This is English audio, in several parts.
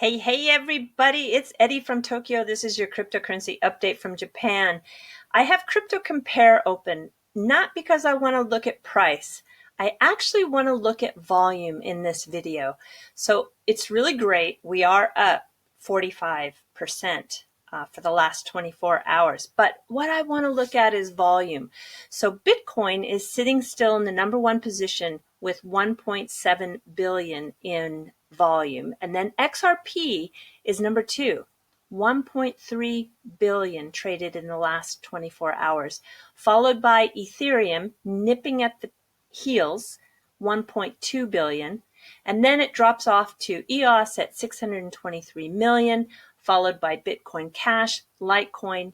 Hey everybody, it's Eddie from Tokyo. This is your cryptocurrency update from Japan. I have Crypto Compare open, not because I want to look at price. I actually want to look at volume in this video. So it's really great. We are up 45% for the last 24 hours. But what I want to look at is volume. So Bitcoin is sitting still in the number one position with 1.7 billion in volume. And then XRP is number two, 1.3 billion traded in the last 24 hours, followed by Ethereum nipping at the heels, 1.2 billion. And then it drops off to EOS at 623 million, followed by Bitcoin Cash, Litecoin,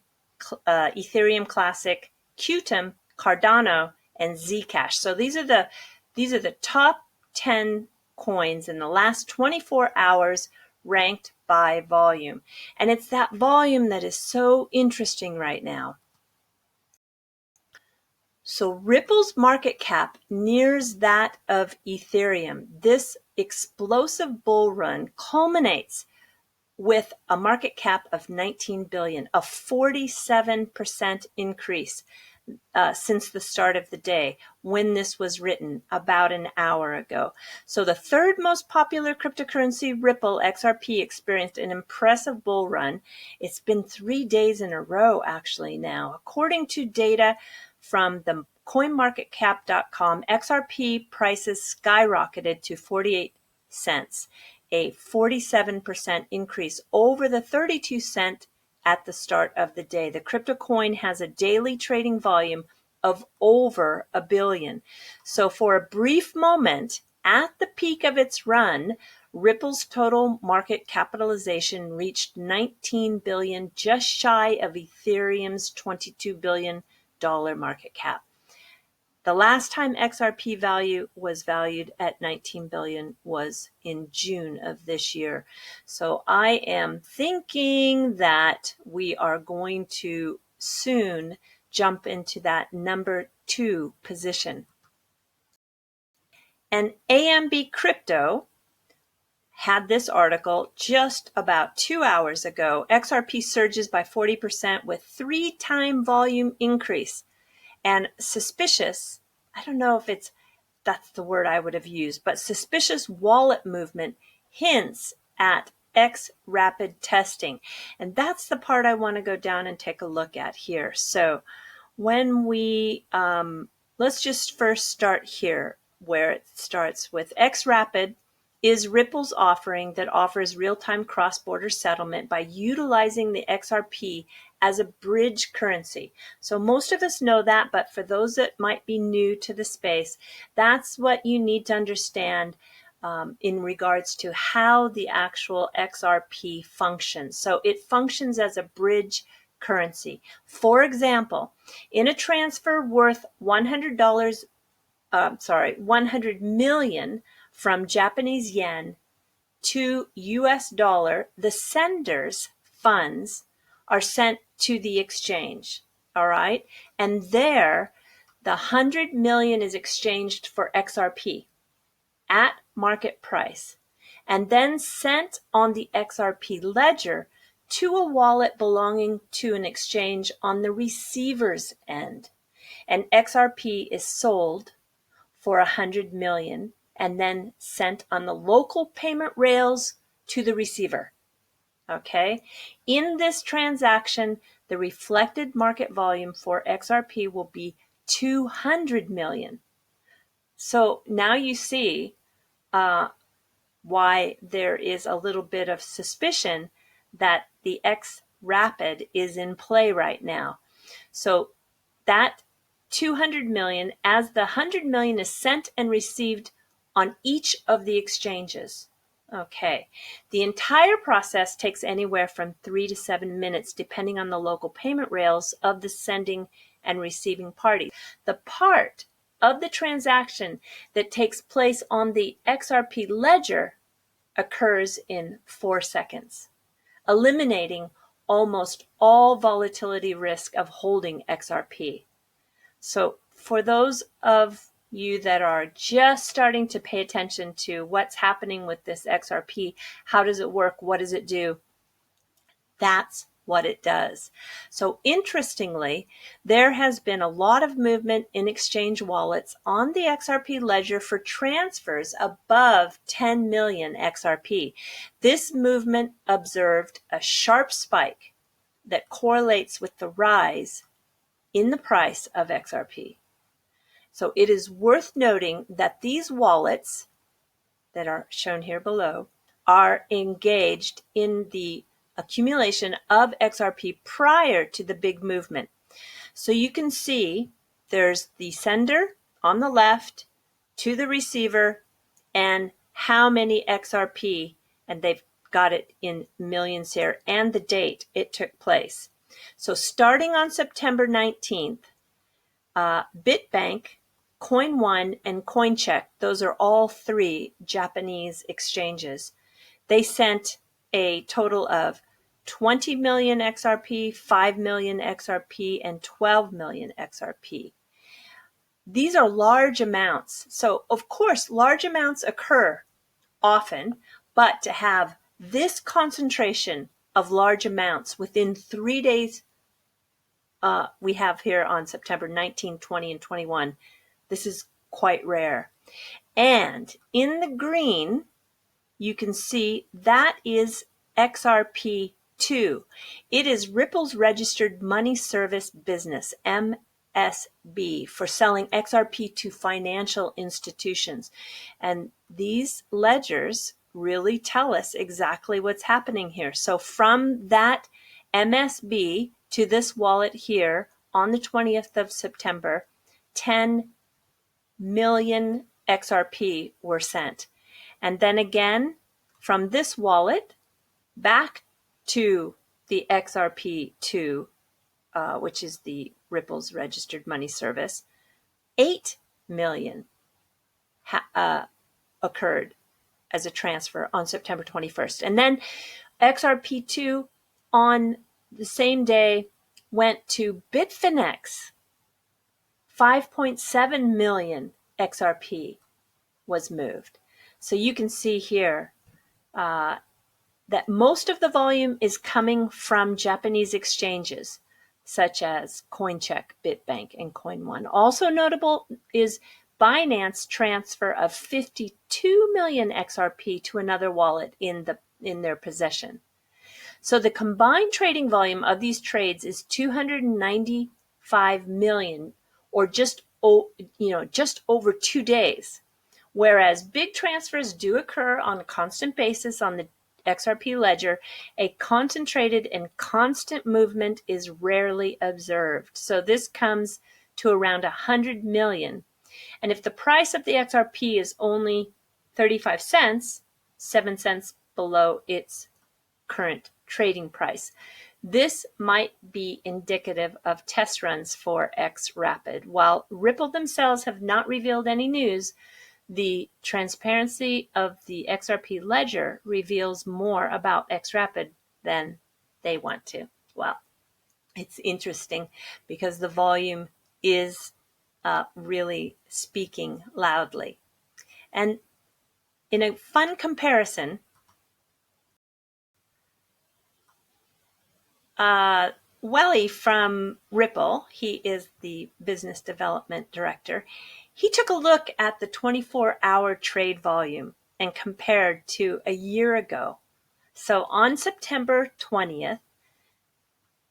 Ethereum Classic, Qtum, Cardano, and Zcash. So these are the top 10 coins in the last 24 hours ranked by volume. And it's that volume that is so interesting right now. So Ripple's market cap nears that of Ethereum. This explosive bull run culminates with a market cap of 19 billion, a 47% increase since the start of the day when this was written about an hour ago. So the third most popular cryptocurrency, Ripple XRP, experienced an impressive bull run. It's been 3 days in a row actually now. According to data from the coinmarketcap.com, XRP prices skyrocketed to 48 cents, a 47% increase over the 32 cent at the start of the day. The crypto coin has a daily trading volume of over 1 billion. So for a brief moment, at the peak of its run, Ripple's total market capitalization reached 19 billion, just shy of Ethereum's $22 billion market cap. The last time XRP value was valued at 19 billion was in June of this year. So I am thinking that we are going to soon jump into that number 2 position. And AMB Crypto had this article just about 2 hours ago. XRP surges by 40% with 3-time volume increase. And suspicious, I don't know if that's the word I would have used, but suspicious wallet movement hints at Xrapid testing. And that's the part I want to go down and take a look at here. So when we, let's just first start here where it starts with Xrapid is Ripple's offering that offers real-time cross-border settlement by utilizing the XRP as a bridge currency. So most of us know that, but for those that might be new to the space, that's what you need to understand in regards to how the actual XRP functions. So it functions as a bridge currency. For example, in a transfer worth $100 million from Japanese yen to US dollar, the sender's funds are sent to the exchange, all right? And there, the 100 million is exchanged for XRP at market price and then sent on the XRP ledger to a wallet belonging to an exchange on the receiver's end. And XRP is sold for 100 million and then sent on the local payment rails to the receiver. Okay. In this transaction, the reflected market volume for XRP will be 200 million. So now you see why there is a little bit of suspicion that the Xrapid is in play right now. So that 200 million, as the 100 million is sent and received on each of the exchanges. Okay, the entire process takes anywhere from 3 to 7 minutes, depending on the local payment rails of the sending and receiving party. The part of the transaction that takes place on the XRP ledger occurs in 4 seconds, eliminating almost all volatility risk of holding XRP. So for those of you that are just starting to pay attention to what's happening with this XRP, how does it work, what does it do, that's what it does. So interestingly, there has been a lot of movement in exchange wallets on the XRP ledger for transfers above 10 million XRP. This movement observed a sharp spike that correlates with the rise in the price of XRP. So it is worth noting that these wallets that are shown here below are engaged in the accumulation of XRP prior to the big movement. So you can see there's the sender on the left to the receiver and how many XRP, and they've got it in millions here, and the date it took place. So starting on September 19th, Bitbank, Coin1, and Coincheck, those are all three Japanese exchanges. They sent a total of 20 million XRP, 5 million XRP, and 12 million XRP. These are large amounts. So, of course, large amounts occur often, but to have this concentration of large amounts within 3 days, we have here on September 19, 20, and 21, this is quite rare. And in the green, you can see that is XRP2. It is Ripple's registered money service business, MSB, for selling XRP to financial institutions. And these ledgers really tell us exactly what's happening here. So from that MSB to this wallet here on the 20th of September, 10 million XRP were sent. And then again, from this wallet back to the XRP2, which is the Ripple's registered money service, 8 million occurred as a transfer on September 21st. And then XRP2 on the same day went to Bitfinex. 5.7 million XRP was moved. So you can see here that most of the volume is coming from Japanese exchanges, such as Coincheck, Bitbank, and Coin1. Also notable is Binance transfer of 52 million XRP to another wallet in their possession. So the combined trading volume of these trades is 295 million, or just over 2 days. Whereas big transfers do occur on a constant basis on the XRP ledger, a concentrated and constant movement is rarely observed. So this comes to around 100 million. And if the price of the XRP is only 35 cents, 7 cents below its current trading price, this might be indicative of test runs for Xrapid. While Ripple themselves have not revealed any news, the transparency of the XRP ledger reveals more about Xrapid than they want to. Well, it's interesting because the volume is really speaking loudly. And in a fun comparison, Welly from Ripple, he is the business development director, he took a look at the 24-hour trade volume and compared to a year ago. So on September 20th,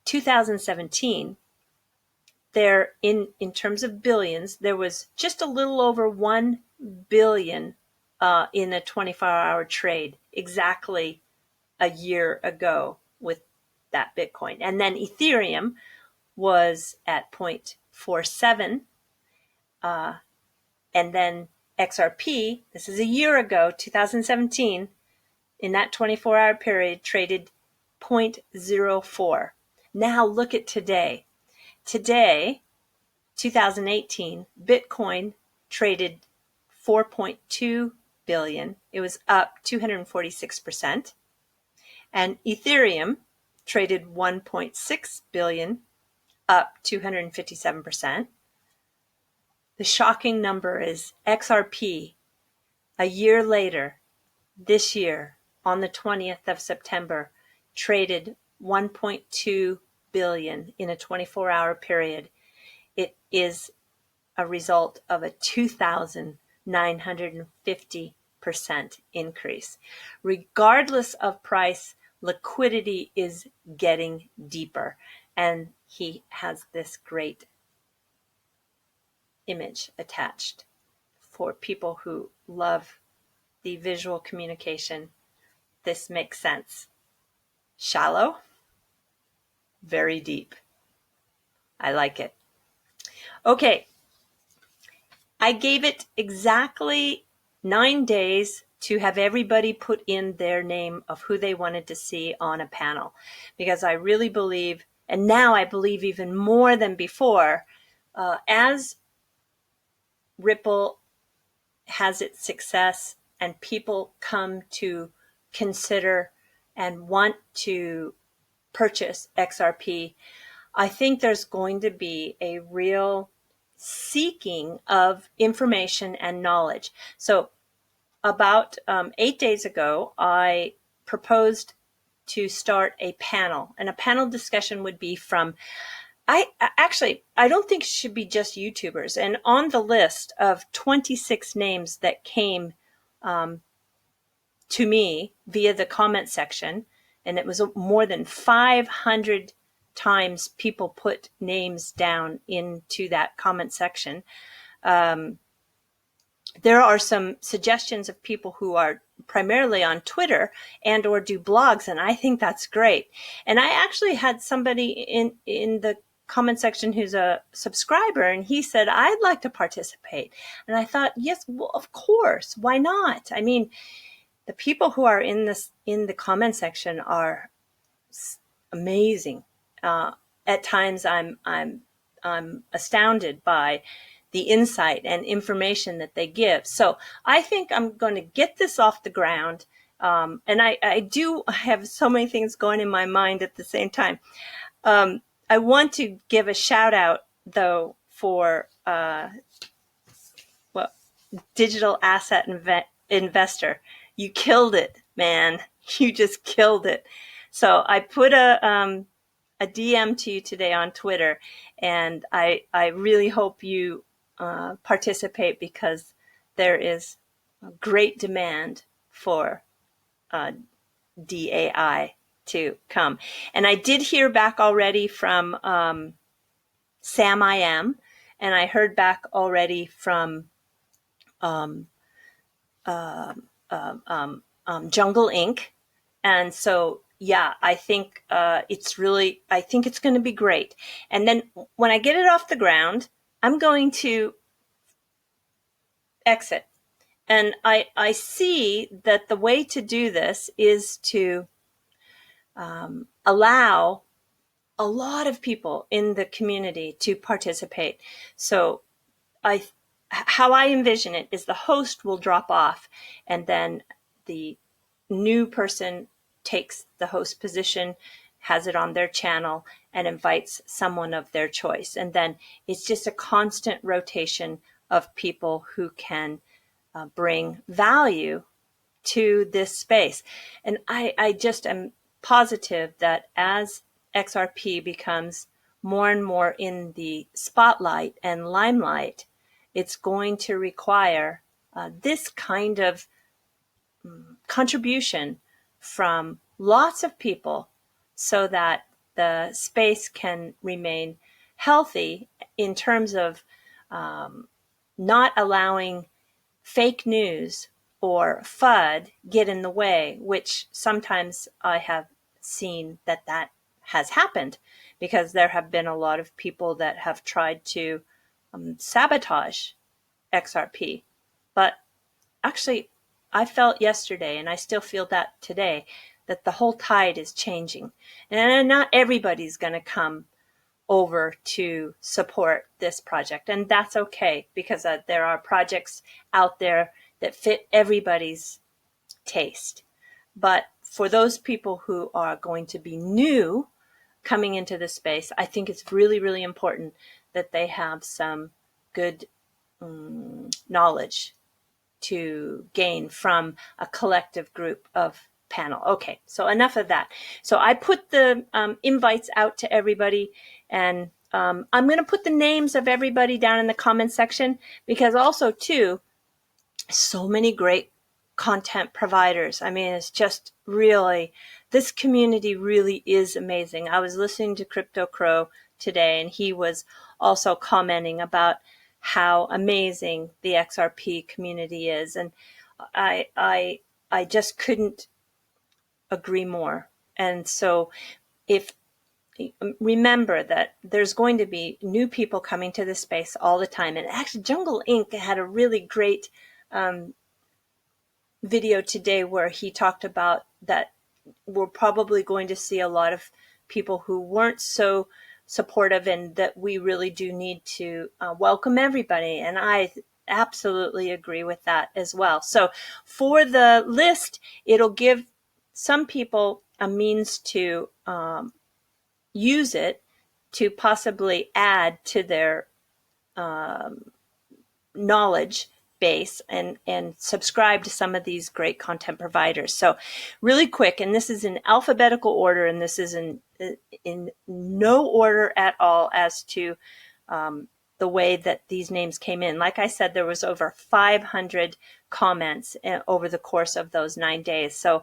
2017, there, in terms of billions, there was just a little over 1 billion in a 24-hour trade, exactly a year ago with that Bitcoin. And then Ethereum was at 0.47. And then XRP, this is a year ago, 2017, in that 24-hour period, traded 0.04. Now look at today. Today, 2018, Bitcoin traded 4.2 billion. It was up 246%. And Ethereum traded 1.6 billion, up 257%. The shocking number is XRP, a year later, this year, on the 20th of September, traded 1.2 billion in a 24-hour period. It is a result of a 2,950% increase. Regardless of price, liquidity is getting deeper. And he has this great image attached for people who love the visual communication. This makes sense. Shallow, very deep. I like it. Okay. I gave it exactly 9 days to have everybody put in their name of who they wanted to see on a panel, because I really believe, and now I believe even more than before, as Ripple has its success and people come to consider and want to purchase XRP, I think there's going to be a real seeking of information and knowledge. So about 8 days ago, I proposed to start a panel, and a panel discussion would be from, I don't think it should be just YouTubers. And on the list of 26 names that came to me via the comment section, and it was more than 500 times people put names down into that comment section. There are some suggestions of people who are primarily on Twitter and or do blogs, and I think that's great. And I actually had somebody in the comment section who's a subscriber, and he said, I'd like to participate. And I thought, yes, well, of course, why not? I mean, the people who are in the comment section are amazing. At times, I'm astounded by the insight and information that they give. So I think I'm going to get this off the ground. And I do have so many things going in my mind at the same time. I want to give a shout out, though, for digital asset investor. You killed it, man. You just killed it. So I put a DM to you today on Twitter, and I really hope you participate, because there is a great demand for DAI to come. And I did hear back already from SamIam, and I heard back already from Jungle Inc. And so, yeah, I think it's going to be great. And then when I get it off the ground, I'm going to exit. And I see that the way to do this is to allow a lot of people in the community to participate. So how I envision it is the host will drop off, and then the new person takes the host position, has it on their channel, and invites someone of their choice. And then it's just a constant rotation of people who can bring value to this space. And I just am positive that as XRP becomes more and more in the spotlight and limelight, it's going to require this kind of contribution from lots of people, so that the space can remain healthy in terms of not allowing fake news or FUD get in the way, which sometimes I have seen that has happened, because there have been a lot of people that have tried to sabotage XRP. But actually, I felt yesterday, and I still feel that today, that the whole tide is changing. And not everybody's going to come over to support this project. And that's okay, because there are projects out there that fit everybody's taste. But for those people who are going to be new coming into the space, I think it's really, really important that they have some good knowledge to gain from a collective group of panel. Okay, so enough of that. So I put the invites out to everybody, and I'm going to put the names of everybody down in the comment section, because also too, so many great content providers. I mean, it's just really, this community really is amazing. I was listening to Crypto Crow today, and he was also commenting about how amazing the XRP community is, and I just couldn't agree more. And so, if remember that there's going to be new people coming to this space all the time, and actually, Jungle Inc. had a really great video today where he talked about that we're probably going to see a lot of people who weren't so supportive, and that we really do need to welcome everybody. And I absolutely agree with that as well. So for the list, it'll give some people a means to use it to possibly add to their knowledge base and subscribe to some of these great content providers. So really quick, and this is in alphabetical order, and this is in no order at all as to the way that these names came in. Like I said, there was over 500 comments over the course of those 9 days. So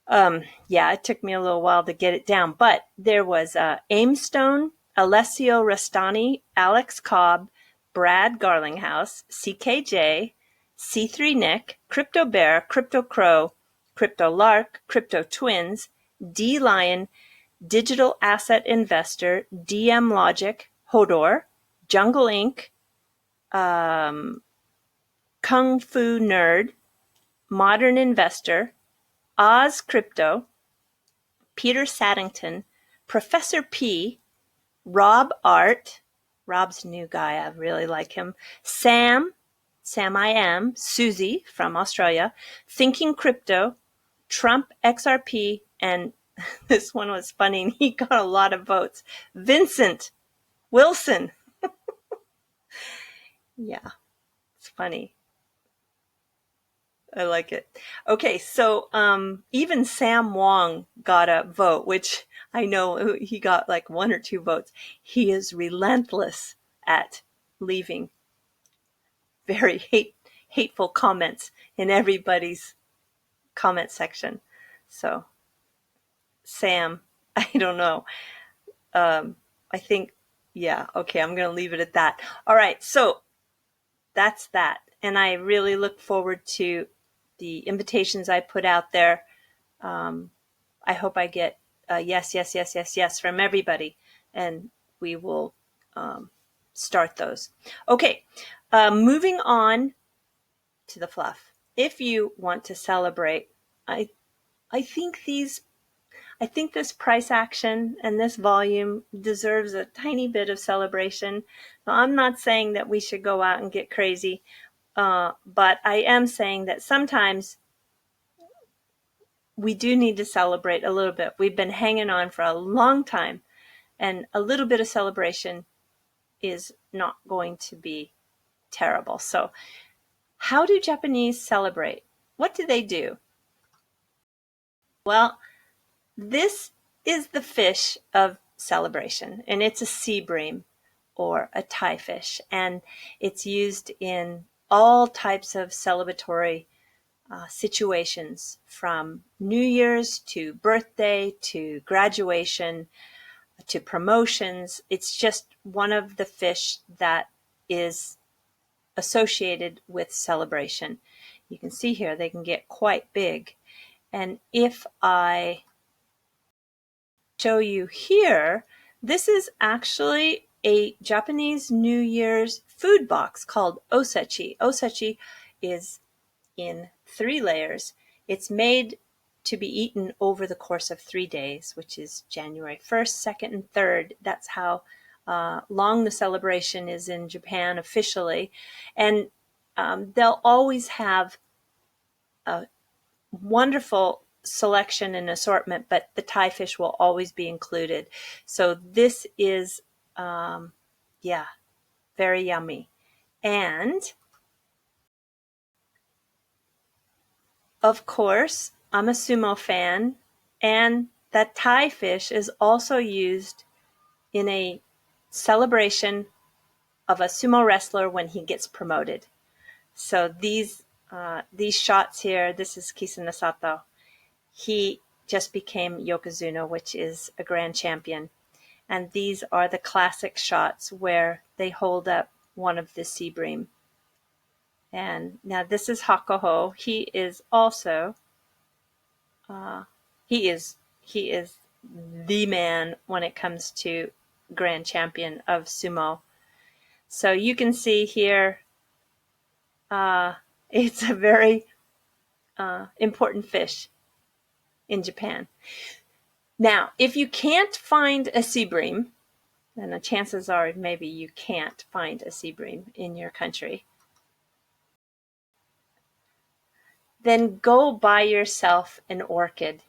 yeah, it took me a little while to get it down, but there was Aimstone, Alessio Rastani, Alex Cobb, Brad Garlinghouse, CKJ, C3 Nick, Crypto Bear, Crypto Crow, Crypto Lark, Crypto Twins, Dee Lion, Digital Asset Investor, DM Logic, Hodor, Jungle Inc., Kungfu Nerd, Modern Investor, Oz Crypto, Peter Saddington, Professor P, Rob Art, Rob's a new guy, I really like him, SamIam, Susie from Australia, Thinking Crypto, Trump XRP, and this one was funny, and he got a lot of votes, Vincent Wilson. Yeah, it's funny. I like it. Okay, so even Sam Wong got a vote, which I know he got like 1 or 2 votes. He is relentless at leaving very hateful comments in everybody's comment section. So Sam, I don't know. I think, yeah, okay, I'm going to leave it at that. All right, so that's that. And I really look forward to the invitations I put out there. I hope I get yes from everybody, and we will start those. Okay, moving on to the fluff. If you want to celebrate, I think this price action and this volume deserves a tiny bit of celebration. Now, I'm not saying that we should go out and get crazy, but I am saying that sometimes we do need to celebrate a little bit. We've been hanging on for a long time, and a little bit of celebration is not going to be terrible. So how do Japanese celebrate? What do they do? Well, this is the fish of celebration, and it's a sea bream or a tie fish, and it's used in all types of celebratory situations, from New Year's to birthday to graduation to promotions. It's just one of the fish that is associated with celebration. You can see here they can get quite big. And if I show you here, this is actually a Japanese New Year's food box called osechi. Osechi is in 3 layers. It's made to be eaten over the course of 3 days, which is January 1st, 2nd, and 3rd. That's how long the celebration is in Japan officially. And they'll always have a wonderful selection and assortment, but the Thai fish will always be included. So this is, yeah, very yummy. And of course, I'm a sumo fan, and that Thai fish is also used in a celebration of a sumo wrestler when he gets promoted. So these shots here, this is Kisanasato. He just became Yokozuna, which is a grand champion. And these are the classic shots where they hold up one of the sea bream. And now this is Hakuho. He is also, he is the man when it comes to grand champion of sumo. So you can see here, it's a very important fish in Japan. Now, if you can't find a sea bream, and the chances are maybe you can't find a sea bream in your country, then go buy yourself an orchid.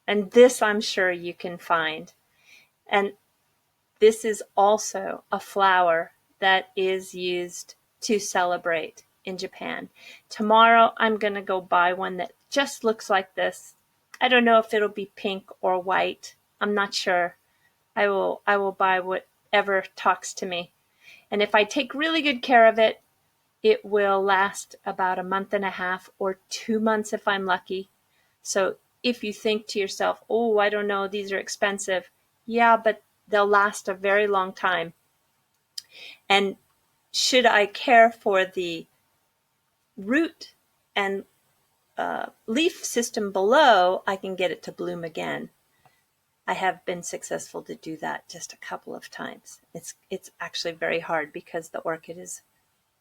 And this I'm sure you can find. And this is also a flower that is used to celebrate in Japan. Tomorrow I'm going to go buy one that just looks like this. I don't know if it'll be pink or white. I'm not sure. I will buy whatever talks to me. And if I take really good care of it, it will last about a month and a half or 2 months if I'm lucky. So if you think to yourself, oh, I don't know, these are expensive. Yeah, but they'll last a very long time. And should I care for the root and leaf system below, I can get it to bloom again. I have been successful to do that just a couple of times. It's actually very hard because the orchid is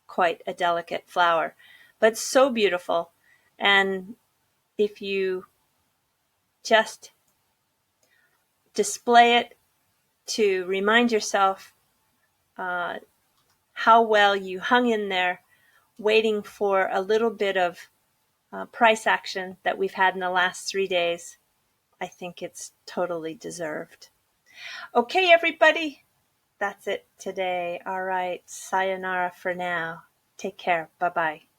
quite a delicate flower, but so beautiful. And if you just display it to remind yourself how well you hung in there, waiting for a little bit of price action that we've had in the last 3 days, I think it's totally deserved. Okay, everybody, that's it today. All right, sayonara for now. Take care. Bye-bye.